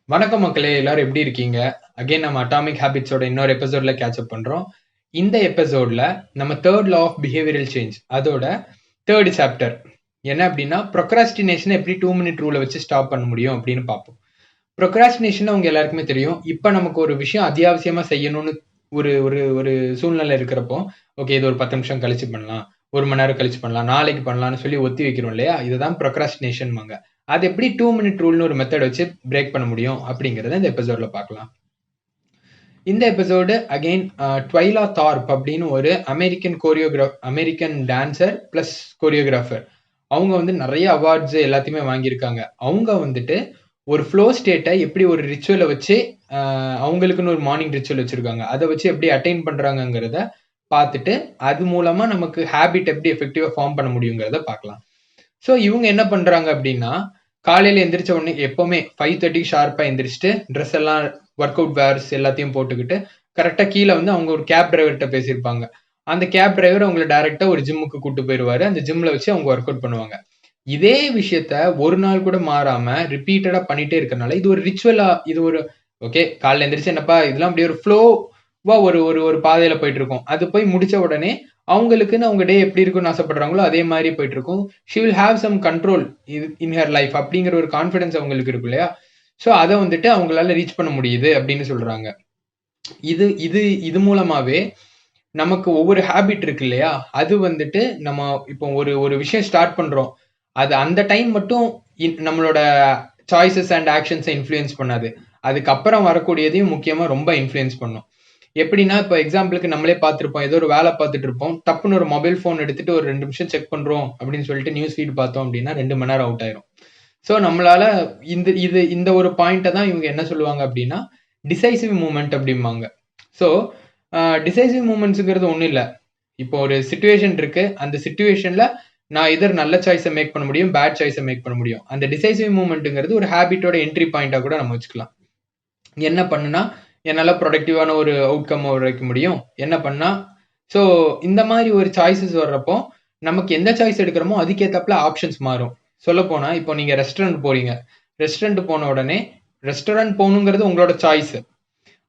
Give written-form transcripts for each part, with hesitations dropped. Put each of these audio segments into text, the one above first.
வணக்கம் மக்களே, எல்லாரும் எப்படி இருக்கீங்க? அகைன் நம்ம அட்டாமிக் ஹேபிட்ஸோட இன்னொரு எபிசோட்ல கேட்சப் பண்றோம். இந்த எபிசோட்ல நம்ம third law of behavioural change அதோட தேர்ட் சாப்டர் என்ன அப்படின்னா ப்ரொக்ராஸ்டினேஷனை எப்படி 2 மினிட் ரூலை வச்சு ஸ்டாப் பண்ண முடியும் அப்படின்னு பார்ப்போம். ப்ரொக்ராஸ்டினேஷன் அவங்க எல்லாருக்குமே தெரியும். இப்போ நமக்கு ஒரு விஷயம் அத்தியாவசியமா செய்யணும்னு ஒரு ஒரு ஒரு சூழ்நிலை இருக்கிறப்போ, ஓகே இது ஒரு 10 நிமிஷம் கழிச்சு பண்ணலாம், 1 மணி நேரம் கழிச்சு பண்ணலாம், நாளைக்கு பண்ணலாம்னு சொல்லி ஒத்தி வைக்கிறோம் இல்லையா? இதுதான் ப்ரொக்ராஸ்டினேஷன். அது எப்படி 2 மினிட் ரூல்னு ஒரு மெத்தட் வச்சு பிரேக் பண்ண முடியும் அப்படிங்கறத இந்த எபிசோட்ல பார்க்கலாம். இந்த எபிசோடு அகைன் ட்வைலா தார்ப் அப்படின்னு ஒரு அமெரிக்கன் டான்சர் பிளஸ் கோரியோகிராஃபர். அவங்க வந்து நிறைய அவார்ட்ஸ் எல்லாத்தையுமே வாங்கியிருக்காங்க. அவங்க வந்துட்டு ஒரு ஃப்ளோ ஸ்டேட்டை எப்படி ஒரு ரிச்சுவலை வச்சு அவங்களுக்குன்னு ஒரு மார்னிங் ரிச்சுவல் வச்சிருக்காங்க, அதை வச்சு எப்படி அட்டைன் பண்றாங்கிறத பார்த்துட்டு அது மூலமா நமக்கு ஹேபிட் எப்படி எஃபெக்டிவா ஃபார்ம் பண்ண முடியுங்கிறத பார்க்கலாம். ஸோ இவங்க என்ன பண்றாங்க அப்படின்னா, காலையில எந்திரிச்ச உடனே எப்பவுமே 5:30 ஷார்ப்பா எந்திரிச்சிட்டு ட்ரெஸ் எல்லாம் ஒர்க் அவுட் வேர்ஸ் எல்லாத்தையும் போட்டுக்கிட்டு கரெக்டா கீழே வந்து அவங்க ஒரு கேப் டிரைவர்கிட்ட பேசியிருப்பாங்க. அந்த கேப் டிரைவர் அவங்களை டைரக்டா ஒரு ஜிம்முக்கு கூட்டு போயிருவாரு. அந்த ஜிம்ல வச்சு அவங்க ஒர்க் அவுட் பண்ணுவாங்க. இதே விஷயத்த ஒரு நாள் கூட மாறாம ரிப்பீட்டடா பண்ணிட்டே இருக்கறனால இது ஒரு ரிச்சுவலா, இது ஒரு ஓகே காலைல எந்திரிச்சு என்னப்பா இதெல்லாம் அப்படியே ஒரு ஃப்ளோவா ஒரு ஒரு ஒரு பாதையில போயிட்டு இருக்கும். அது போய் முடிச்ச உடனே அவங்களுக்குன்னு அவங்க டே எப்படி இருக்குன்னு ஆசைப்படுறாங்களோ அதே மாதிரி போயிட்டு இருக்கும். She will have some control in her life அப்படிங்கிற ஒரு கான்ஃபிடன்ஸ் அவங்களுக்கு இருக்கும் இல்லையா? ஸோ அதை வந்துட்டு அவங்களால ரீச் பண்ண முடியுது அப்படின்னு சொல்றாங்க. இது இது இது மூலமாவே நமக்கு ஒவ்வொரு ஹேபிட் இருக்கு இல்லையா, அது வந்துட்டு நம்ம இப்போ ஒரு ஒரு விஷயம் ஸ்டார்ட் பண்றோம், அது அந்த டைம் மட்டும் நம்மளோட சாய்ஸஸ் அண்ட் ஆக்ஷன்ஸை இன்ஃப்ளூயன்ஸ் பண்ணாது, அதுக்கப்புறம் வரக்கூடியதையும் முக்கியமா ரொம்ப இன்ஃப்ளூயன்ஸ் பண்ணும். எப்படின்னா இப்போ எக்ஸாம்பிளுக்கு நம்மளே பார்த்துருப்போம், ஏதோ ஒரு வேலை பார்த்துட்டு இருப்போம், டப்புன்னு ஒரு மொபைல் ஃபோன் எடுத்துட்டு ஒரு 2 நிமிஷம் செக் பண்றோம் அப்படின்னு சொல்லிட்டு நியூஸ் ஃபீட் பார்த்தோம் அப்படின்னா 2 மணி நேரம் அவுட் ஆயிரும். ஸோ நம்மளால இந்த ஒரு பாயிண்ட்டை தான் இவங்க என்ன சொல்லுவாங்க அப்படின்னா டிசைசிவ் மூமெண்ட் அப்படிம்பாங்க. ஸோ டிசைசிவ் மூமெண்ட்ஸுங்கிறது ஒன்றும் இல்லை. இப்போ ஒரு சுச்சுவேஷன் இருக்கு, அந்த சுச்சுவேஷன்ல நான் இதர் நல்ல சாய்ஸை மேக் பண்ண முடியும், பேட் சாய்ஸை மேக் பண்ண முடியும். அந்த டிசைசிவ் மூமெண்ட்டுங்கிறது ஒரு ஹேபிட்டோட என்ட்ரி பாயிண்டா கூட நம்ம வச்சுக்கலாம். என்ன பண்ணுனா என்னால் ப்ரொடக்டிவான ஒரு அவுட்கம் வைக்க முடியும், என்ன பண்ணா. ஸோ இந்த மாதிரி ஒரு சாய்ஸஸ் வர்றப்போ நமக்கு எந்த சாய்ஸ் எடுக்கிறோமோ அதுக்கேற்றப்பல ஆப்ஷன்ஸ் மாறும். சொல்ல போனா இப்போ நீங்க ரெஸ்டாரண்ட் போறீங்க, ரெஸ்டாரண்ட் போன உடனே ரெஸ்டாரண்ட் போகணுங்கிறது உங்களோட சாய்ஸ்.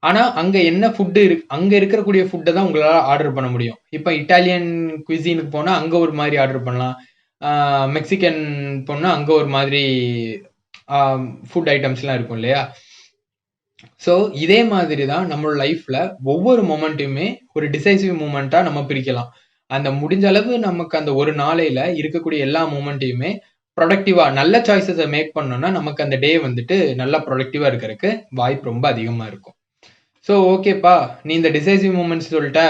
ஆனா அங்க என்ன ஃபுட்டு இருக்கு, அங்க இருக்கக்கூடிய ஃபுட்டை தான் உங்களால ஆர்டர் பண்ண முடியும். இப்போ இட்டாலியன் குவிசீனுக்கு போனா அங்க ஒரு மாதிரி ஆர்டர் பண்ணலாம், மெக்சிகன் போனா அங்க ஒரு மாதிரி ஃபுட் ஐட்டம்ஸ்லாம் இருக்கும் இல்லையா? ஸோ இதே மாதிரி தான் நம்மளோட லைஃப்ல ஒவ்வொரு மொமெண்ட்டையுமே ஒரு டிசைசிவ் மூமெண்ட்டா நம்ம பிரிக்கலாம். அந்த முடிஞ்ச அளவு நமக்கு அந்த ஒரு நாளையில இருக்கக்கூடிய எல்லா மூமெண்ட்டையுமே ப்ரொடக்டிவா நல்ல சாய்ஸஸை மேக் பண்ணோம்னா நமக்கு அந்த டே வந்துட்டு நல்லா ப்ரொடக்டிவா இருக்கிறதுக்கு வாய்ப்பு ரொம்ப அதிகமா இருக்கும். ஸோ ஓகேப்பா, நீ இந்த டிசைசிவ் மூமெண்ட்ஸ் சொல்லிட்ட,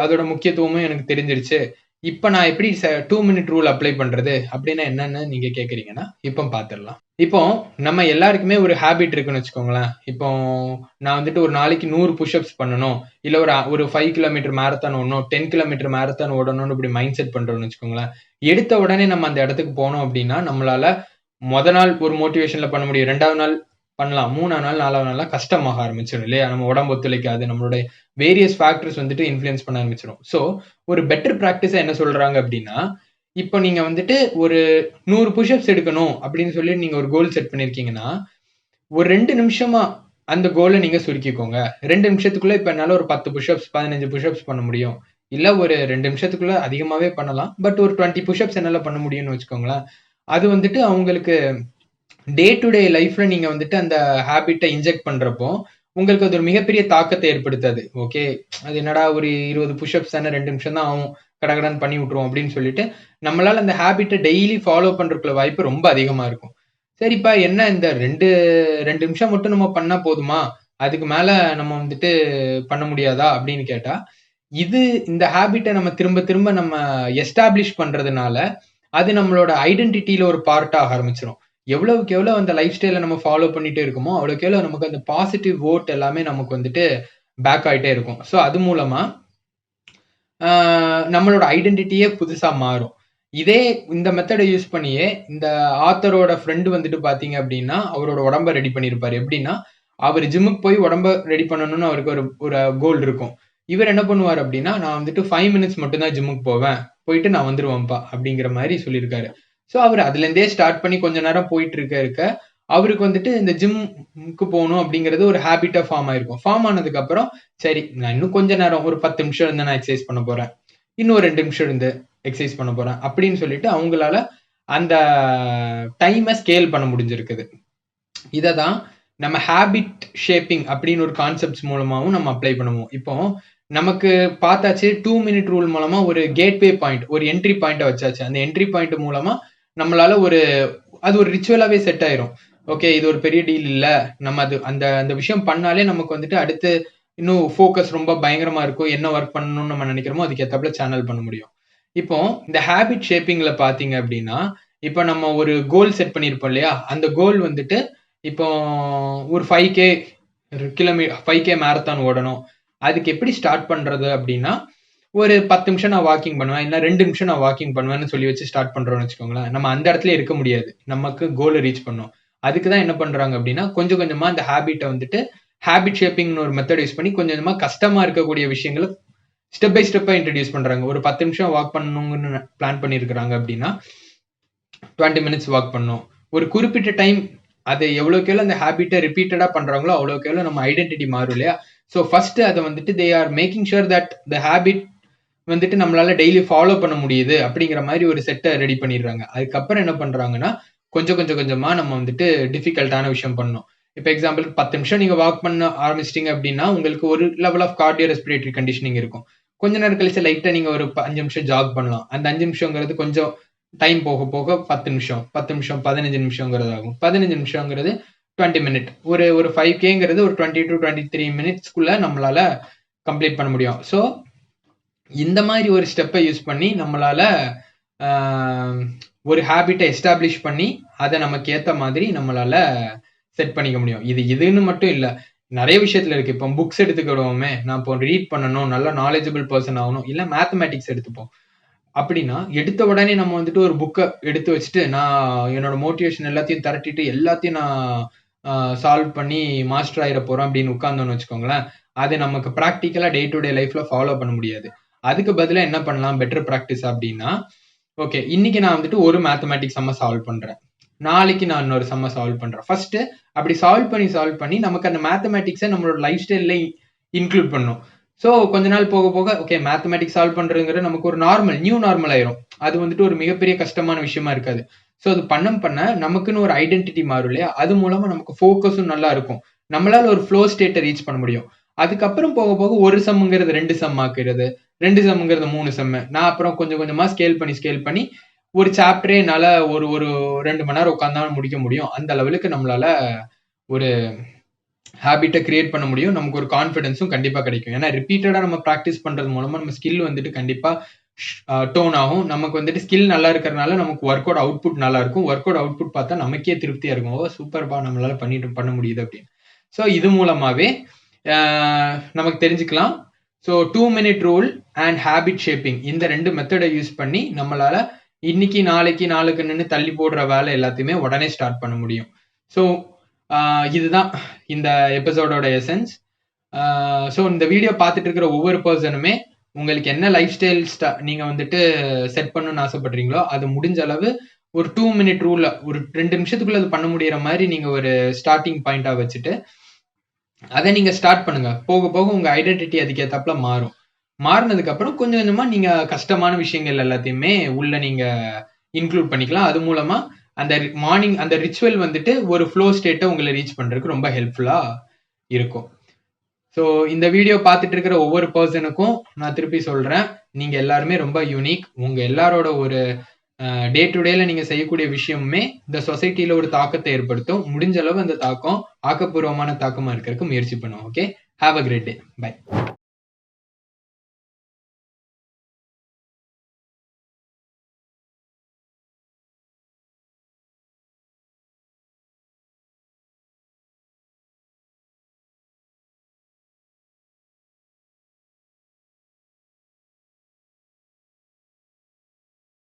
அதோட முக்கியத்துவமும் எனக்கு தெரிஞ்சிருச்சு, இப்போ நான் எப்படி 2 மினிட் ரூல் அப்ளை பண்றது அப்படின்னா என்னன்னு நீங்க கேக்குறீங்கன்னா இப்போ பார்த்துடலாம். இப்போ நம்ம எல்லாருக்குமே ஒரு ஹேபிட் இருக்குன்னு வச்சுக்கோங்களேன். இப்போ நான் வந்துட்டு ஒரு நாளைக்கு 100 புஷ்அப்ஸ் பண்ணணும், இல்ல ஒரு 5 கிலோமீட்டர் மேரத்தான் ஓடணும், 10 கிலோமீட்டர் மேரத்தான் ஓடணும்னு இப்படி மைண்ட் செட் பண்றோம்னு வச்சுக்கோங்களேன். எடுத்த உடனே நம்ம அந்த இடத்துக்கு போனோம் அப்படின்னா நம்மளால நாள் ஒரு மோட்டிவேஷன்ல பண்ண முடியும், 2வது நாள் பண்ணலாம், 3ஆம் நாள் 4வது நாள்லாம் கஷ்டமாக ஆரம்பிச்சிடும் இல்லையா? நம்ம உடம்பு ஒத்துழைக்காது, நம்மளுடைய வேரியஸ் ஃபேக்டர்ஸ் வந்துட்டு இன்ஃப்ளூயன்ஸ் பண்ண ஆரம்பிச்சிடும். ஸோ ஒரு பெட்டர் ப்ராக்டிஸா என்ன சொல்றாங்க அப்படின்னா, இப்போ நீங்க வந்துட்டு ஒரு 100 புஷ்அப்ஸ் எடுக்கணும் அப்படின்னு சொல்லி நீங்க ஒரு கோல் செட் பண்ணிருக்கீங்கன்னா ஒரு 2 நிமிஷமா அந்த கோலை நீங்க சுருக்கிக்கோங்க. 2 நிமிஷத்துக்குள்ள இப்ப என்னால ஒரு 10 புஷ்அப்ஸ் 15 புஷ்அப்ஸ் பண்ண முடியும், இல்ல ஒரு 2 நிமிஷத்துக்குள்ள அதிகமாவே பண்ணலாம், பட் ஒரு 20 புஷ்அப்ஸ் என்னால பண்ண முடியும்னு வச்சுக்கோங்களேன். அது வந்துட்டு அவங்களுக்கு டே டு டே லைஃப்ல நீங்க வந்துட்டு அந்த ஹேபிட்டை இன்ஜெக்ட் பண்றப்போ உங்களுக்கு அது ஒரு மிகப்பெரிய தாக்கத்தை ஏற்படுத்தாது. ஓகே அது என்னடா ஒரு 20 புஷ்அப்ஸ் தானே 2 நிமிஷம் தான் ஆகும், கடகடான்னு பண்ணி விட்டுருவோம் அப்படின்னு சொல்லிட்டு நம்மளால அந்த ஹேபிட்டை டெய்லி ஃபாலோ பண்றதுக்குள்ள வாய்ப்பு ரொம்ப அதிகமா இருக்கும். சரிப்பா, என்ன இந்த ரெண்டு நிமிஷம் மட்டும் நம்ம பண்ணா போதுமா, அதுக்கு மேல நம்ம வந்துட்டு பண்ண முடியாதா அப்படின்னு கேட்டா, இந்த ஹேபிட்டை நம்ம திரும்ப திரும்ப நம்ம எஸ்டாப்ளிஷ் பண்றதுனால அது நம்மளோட ஐடென்டிட்டியில ஒரு பார்ட் ஆக ஆரம்பிச்சிடும். எவ்வளவுக்கு எவ்வளவு அந்த லைஃப் ஸ்டைலை நம்ம ஃபாலோ பண்ணிட்டே இருக்கோமோ அவ்வளவுக்கு எவ்வளவு நமக்கு அந்த பாசிட்டிவ் வோட் எல்லாமே நமக்கு வந்துட்டு பேக் ஆயிட்டே இருக்கும். ஸோ அது மூலமா நம்மளோட ஐடென்டிட்டியே புதுசா மாறும். இந்த மெத்தடை யூஸ் பண்ணியே இந்த ஆத்தரோட ஃப்ரெண்டு வந்துட்டு பாத்தீங்க அப்படின்னா அவரோட உடம்ப ரெடி பண்ணிருப்பாரு. எப்படின்னா அவர் ஜிம்முக்கு போய் உடம்ப ரெடி பண்ணணும்னு அவருக்கு ஒரு கோல் இருக்கும். இவர் என்ன பண்ணுவார் அப்படின்னா, நான் வந்துட்டு 5 மினிட்ஸ் மட்டும் தான் ஜிம்முக்கு போவேன், போயிட்டு நான் வந்துருவேன்ப்பா அப்படிங்கிற மாதிரி சொல்லியிருக்காரு. ஸோ அவர் அதுல இருந்தே ஸ்டார்ட் பண்ணி கொஞ்ச நேரம் போயிட்டு இருக்க அவருக்கு வந்துட்டு இந்த ஜிம்முக்கு போகணும் அப்படிங்கிறது ஒரு ஹேபிட்டா ஃபார்ம் ஆயிருக்கும். ஃபார்ம் ஆனதுக்கு அப்புறம் சரி நான் இன்னும் கொஞ்ச நேரம் ஒரு 10 நிமிஷம் இருந்து நான் எக்ஸசைஸ் பண்ண போறேன், இன்னும் 2 நிமிஷம் இருந்து எக்ஸசைஸ் பண்ண போறேன் அப்படின்னு சொல்லிட்டு அவங்களால அந்த டைமை ஸ்கேல் பண்ண முடிஞ்சிருக்குது. இதை தான் நம்ம ஹேபிட் ஷேப்பிங் அப்படின்னு ஒரு கான்செப்ட்ஸ் மூலமாவும் நம்ம அப்ளை பண்ணுவோம். இப்போ நமக்கு பார்த்தாச்சு 2 மினிட் ரூல் மூலமா ஒரு கேட்வே பாயிண்ட், ஒரு என்ட்ரி பாயிண்ட்டை வச்சாச்சு. அந்த என்ட்ரி பாயிண்ட் மூலமா நம்மளால அது ஒரு ரிச்சுவலாவே செட் ஆயிரும். ஓகே இது ஒரு பெரிய டீல் இல்ல, நம்ம அது அந்த அந்த விஷயம் பண்ணாலே நமக்கு வந்துட்டு அடுத்து இன்னும் ஃபோக்கஸ் ரொம்ப பயங்கரமா இருக்கும். என்ன ஒர்க் பண்ணணும்னு நம்ம நினைக்கிறோமோ அதுக்கு ஏத்தாப்புல சேனல் பண்ண முடியும். இப்போ இந்த ஹேபிட் ஷேப்பிங்ல பாத்தீங்க அப்படின்னா, இப்போ நம்ம ஒரு கோல் செட் பண்ணியிருப்போம் இல்லையா, அந்த கோல் வந்துட்டு இப்போ ஒரு 5K மேரத்தான் ஓடணும். அதுக்கு எப்படி ஸ்டார்ட் பண்றது அப்படின்னா, ஒரு 10 நிமிஷம் நான் வாக்கிங் பண்ணுவேன், இல்ல 2 நிமிஷம் நான் வாக்கிங் பண்ணுவேன்னு சொல்லி வச்சு ஸ்டார்ட் பண்றோம்னு வச்சுக்கோங்களேன். நம்ம அந்த இடத்துல இருக்க முடியாது, நமக்கு கோலை ரீச் பண்ணணும். அதுக்கு தான் என்ன பண்றாங்க அப்படின்னா, கொஞ்சம் கொஞ்சமா அந்த ஹேபிட்டை வந்துட்டு ஹேபிட் ஷேப்பிங்னு ஒரு மெத்தட் யூஸ் பண்ணி கொஞ்சம் கொஞ்சமா கஷ்டமா இருக்கக்கூடிய விஷயங்களை ஸ்டெப் பை ஸ்டெப்பா இன்ட்ரடியூஸ் பண்றாங்க. ஒரு 10 நிமிஷம் வாக் பண்ணணும்னு பிளான் பண்ணியிருக்கிறாங்க அப்படின்னா 20 மினிட்ஸ் வாக் பண்ணணும். ஒரு குறிப்பிட்ட டைம் அது எவ்வளோக்கு எவ்வளோ அந்த ஹேபிட்டை ரிப்பீட்டடா பண்றாங்களோ அவ்வளோக்கு எவ்வளோ நம்ம ஐடென்டிட்டி மாறும் இல்லையா. ஸோ ஃபர்ஸ்ட் அதை வந்துட்டு they are making sure that the habit வந்துட்டு நம்மளால டெய்லி ஃபாலோ பண்ண முடியுது அப்படிங்கிற மாதிரி ஒரு செட்டை ரெடி பண்ணிடுறாங்க. அதுக்கப்புறம் என்ன பண்றாங்கன்னா கொஞ்சம் கொஞ்சமா நம்ம வந்துட்டு டிஃபிகல்ட்டான விஷயம் பண்ணணும். இப்போ எக்ஸாம்பிளுக்கு 10 நிமிஷம் நீங்க வாக் பண்ண ஆரம்பிச்சிட்டீங்க அப்படின்னா உங்களுக்கு ஒரு level of cardio respiratory conditioning இருக்கும். கொஞ்ச நேரம் கழிச்சு லைட்டா நீங்க ஒரு 5 நிமிஷம் ஜாக் பண்ணலாம். அந்த 5 நிமிஷங்கிறது கொஞ்சம் டைம் போக போக 10 நிமிஷம் 15 நிமிஷங்கிறது ஆகும். 15 நிமிஷங்கிறது 20 மினிட். ஒரு 5Kங்கிறது ஒரு 20 to 23 மினிட்ஸ்க்குள்ள நம்மளால கம்ப்ளீட் பண்ண முடியும். ஸோ இந்த மாதிரி ஒரு ஸ்டெப்பை யூஸ் பண்ணி நம்மளால ஒரு ஹேபிட்டை எஸ்டாப்ளிஷ் பண்ணி அதை நமக்கு ஏற்ற மாதிரி நம்மளால செட் பண்ணிக்க முடியும். இதுன்னு மட்டும் இல்லை, நிறைய விஷயத்துல இருக்கு. இப்போ புக்ஸ் எடுத்துக்கிடுவோமே, நான் இப்போ ரீட் பண்ணணும், நல்ல நாலேஜபிள் பர்சன் ஆகணும், இல்லை மேத்தமேட்டிக்ஸ் எடுத்துப்போம் அப்படின்னா எடுத்த உடனே நம்ம வந்துட்டு ஒரு புக்கை எடுத்து வச்சுட்டு நான் என்னோட மோட்டிவேஷன் எல்லாத்தையும் திரட்டிட்டு எல்லாத்தையும் நான் சால்வ் பண்ணி மாஸ்டர் ஆயிட போறோம் அப்படின்னு உட்கார்ந்தோன்னு வச்சுக்கோங்களேன், அது நமக்கு ப்ராக்டிக்கலா டே டு டே லைஃப்ல ஃபாலோ பண்ண முடியாது. அதுக்கு பதிலாக என்ன பண்ணலாம் பெட்டர் ப்ராக்டிஸ் அப்படின்னா, ஓகே இன்னைக்கு நான் வந்துட்டு ஒரு மேத்தமேட்டிக்ஸ் சம்ம சால்வ் பண்றேன், நாளைக்கு நான் இன்னொரு சம்ம சால்வ் பண்றேன். ஃபர்ஸ்ட் அப்படி சால்வ் பண்ணி நமக்கு அந்த மேத்தமேட்டிக்ஸை நம்மளோட லைஃப் ஸ்டைல்ல இன்க்ளூட் பண்ணும். ஸோ கொஞ்ச நாள் போக போக ஓகே மேத்தமேட்டிக்ஸ் சால்வ் பண்றதுங்கிறது நமக்கு ஒரு நியூ நார்மல் ஆயிரும். அது வந்துட்டு ஒரு மிகப்பெரிய கஷ்டமான விஷயமா இருக்காது. ஸோ அது பண்ண நமக்குன்னு ஒரு ஐடென்டிட்டி மாறும் இல்லையா, அது மூலமா நமக்கு ஃபோக்கஸும் நல்லா இருக்கும், நம்மளால ஒரு ஃப்ளோ ஸ்டேட்டை ரீச் பண்ண முடியும். அதுக்கப்புறம் போக போக ஒரு சம்ங்கிறது 2 சம் ஆக்குறது, 2 சம்ங்கிறது 3 சம். நான் அப்புறம் கொஞ்சம் கொஞ்சமா ஸ்கேல் பண்ணி ஒரு சாப்டரே என்னால ஒரு 2 மணி நேரம் உட்கார்ந்தாலும் முடிக்க முடியும். அந்த லெவலுக்கு நம்மளால ஒரு ஹேபிட்டை கிரியேட் பண்ண முடியும். நமக்கு ஒரு கான்ஃபிடன்ஸும் கண்டிப்பா கிடைக்கும். ஏன்னா ரிப்பீட்டடா நம்ம ப்ராக்டிஸ் பண்றது மூலமா நம்ம ஸ்கில் வந்துட்டு கண்டிப்பா டோன் ஆகும். நமக்கு வந்துட்டு ஸ்கில் நல்லா இருக்கிறதுனால நமக்கு ஒர்க் அவுட் அவுட்புட் நல்லா இருக்கும். ஒர்க் அவுட் அவுட்புட் பார்த்தா நமக்கே திருப்தியா இருக்கும், ஓ சூப்பர்பா நம்மளால பண்ண முடியுது அப்படின்னு. ஸோ இது மூலமாவே நமக்கு தெரிஞ்சுக்கலாம். So 2 minute rule and habit shaping இந்த 2 மெத்தடை யூஸ் பண்ணி நம்மளால இன்னைக்கு நாளுக்கு நின்று தள்ளி போடுற வேலை எல்லாத்தையுமே உடனே ஸ்டார்ட் பண்ண முடியும். ஸோ இதுதான் இந்த எபிசோடோட எசன்ஸ். ஸோ இந்த வீடியோ பார்த்துட்டு இருக்கிற ஒவ்வொரு பர்சனுமே உங்களுக்கு என்ன லைஃப் ஸ்டைல் நீங்க வந்துட்டு செட் பண்ணணும்னு ஆசைப்படுறீங்களோ அது முடிஞ்ச அளவு ஒரு 2 மினிட் ரூல்ல ஒரு 2 நிமிஷத்துக்குள்ள அது பண்ண முடியற மாதிரி நீங்க ஒரு ஸ்டார்டிங் பாயிண்டா வச்சுட்டு அதை நீங்க ஸ்டார்ட் பண்ணுங்க. போக போக உங்க ஐடென்டிட்டி அதுக்கேத்தாப்புல மாறினதுக்கு அப்புறம் கொஞ்சம் கொஞ்சமா நீங்க கஷ்டமான விஷயங்கள் எல்லாத்தையுமே உள்ள நீங்க இன்க்ளூட் பண்ணிக்கலாம். அது மூலமா அந்த மார்னிங் அந்த ரிச்சுவல் வந்துட்டு ஒரு ஃப்ளோ ஸ்டேட்டை உங்களை ரீச் பண்றதுக்கு ரொம்ப ஹெல்ப்ஃபுல்லா இருக்கும். ஸோ இந்த வீடியோ பார்த்துட்டு இருக்கிற ஒவ்வொரு பர்சனுக்கும் நான் திருப்பி சொல்றேன், நீங்க எல்லாருமே ரொம்ப யூனிக். உங்க எல்லாரோட ஒரு டே டு டேல நீங்க செய்யக்கூடிய விஷயமுமே இந்த சொசைட்டில ஒரு தாக்கத்தை ஏற்படுத்தும். முடிஞ்ச அளவு அந்த தாக்கம் ஆக்கப்பூர்வமான தாக்கமா இருக்கிறதுக்கு முயற்சி பண்ணுவோம். Okay, have a great day. By.